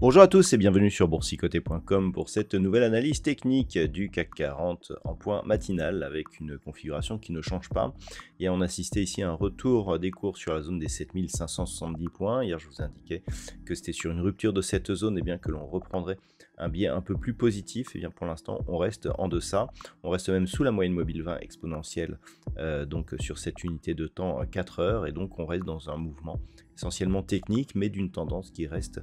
Bonjour à tous et bienvenue sur boursicoté.com pour cette nouvelle analyse technique du CAC 40 en point matinal avec une configuration qui ne change pas. Et on assistait ici à un retour des cours sur la zone des 7570 points. Hier je vous indiquais que c'était sur une rupture de cette zone et bien que l'on reprendrait un biais un peu plus positif. Et bien pour l'instant on reste en deçà, on reste même sous la moyenne mobile 20 exponentielle donc sur cette unité de temps 4 heures et donc on reste dans un mouvement essentiellement technique mais d'une tendance qui reste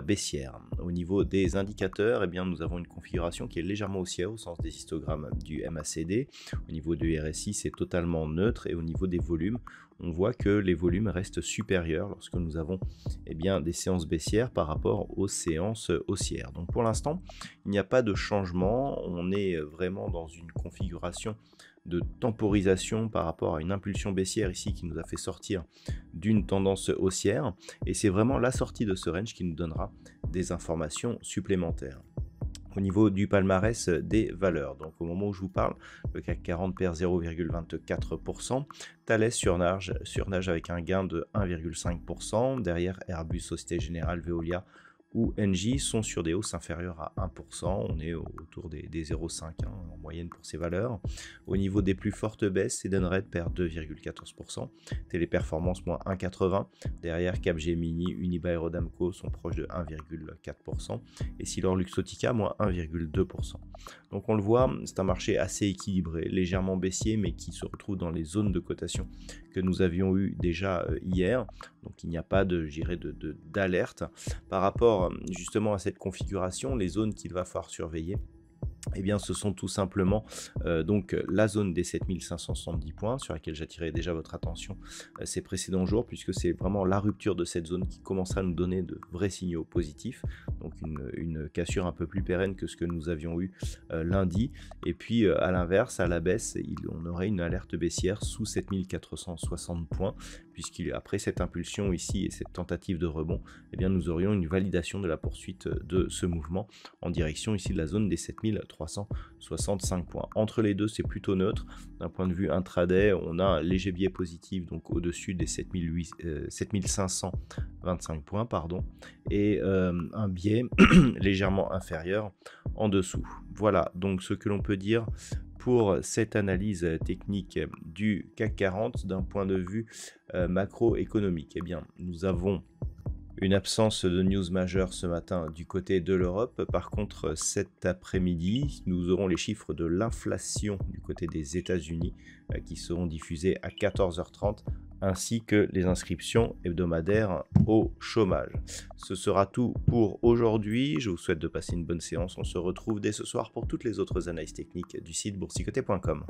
baissière. Au niveau des indicateurs, eh bien, nous avons une configuration qui est légèrement haussière au sens des histogrammes du MACD. Au niveau du RSI, c'est totalement neutre et au niveau des volumes, on voit que les volumes restent supérieurs lorsque nous avons des séances baissières par rapport aux séances haussières. Donc pour l'instant, il n'y a pas de changement, on est vraiment dans une configuration de temporisation par rapport à une impulsion baissière ici qui nous a fait sortir d'une tendance haussière et c'est vraiment la sortie de ce range qui nous donnera des informations supplémentaires. Au niveau du palmarès des valeurs, donc au moment où je vous parle, le CAC 40 perd 0,24%, Thales surnage avec un gain de 1,5%, derrière Airbus, Société Générale, Veolia ou Engie sont sur des hausses inférieures à 1%, on est autour des 0,5 en moyenne pour ces valeurs. Au niveau des plus fortes baisses, Edenred perd 2,14%, Téléperformance moins 1,80%, derrière Capgemini, Unibail Rodamco sont proches de 1,4%, et Silor Luxottica moins 1,2%. Donc on le voit, c'est un marché assez équilibré, légèrement baissier, mais qui se retrouve dans les zones de cotation que nous avions eu déjà hier, donc il n'y a pas d'alerte. Par rapport justement à cette configuration, les zones qu'il va falloir surveiller, eh bien, ce sont tout simplement donc la zone des 7570 points sur laquelle j'attirais déjà votre attention ces précédents jours, puisque c'est vraiment la rupture de cette zone qui commencera à nous donner de vrais signaux positifs, donc une cassure un peu plus pérenne que ce que nous avions eu lundi. Et puis à l'inverse, à la baisse, on aurait une alerte baissière sous 7460 points, puisqu'après cette impulsion ici et cette tentative de rebond, eh bien, nous aurions une validation de la poursuite de ce mouvement en direction ici de la zone des 7365 points. Entre les deux, c'est plutôt neutre. D'un point de vue intraday, on a un léger biais positif, donc au-dessus des 7525 points, et un biais légèrement inférieur en dessous. Voilà donc ce que l'on peut dire pour cette analyse technique du CAC 40 d'un point de vue macroéconomique. Eh bien, nous avons une absence de news majeure ce matin du côté de l'Europe. Par contre, cet après-midi, nous aurons les chiffres de l'inflation du côté des États-Unis qui seront diffusés à 14h30, ainsi que les inscriptions hebdomadaires au chômage. Ce sera tout pour aujourd'hui. Je vous souhaite de passer une bonne séance. On se retrouve dès ce soir pour toutes les autres analyses techniques du site boursicoté.com.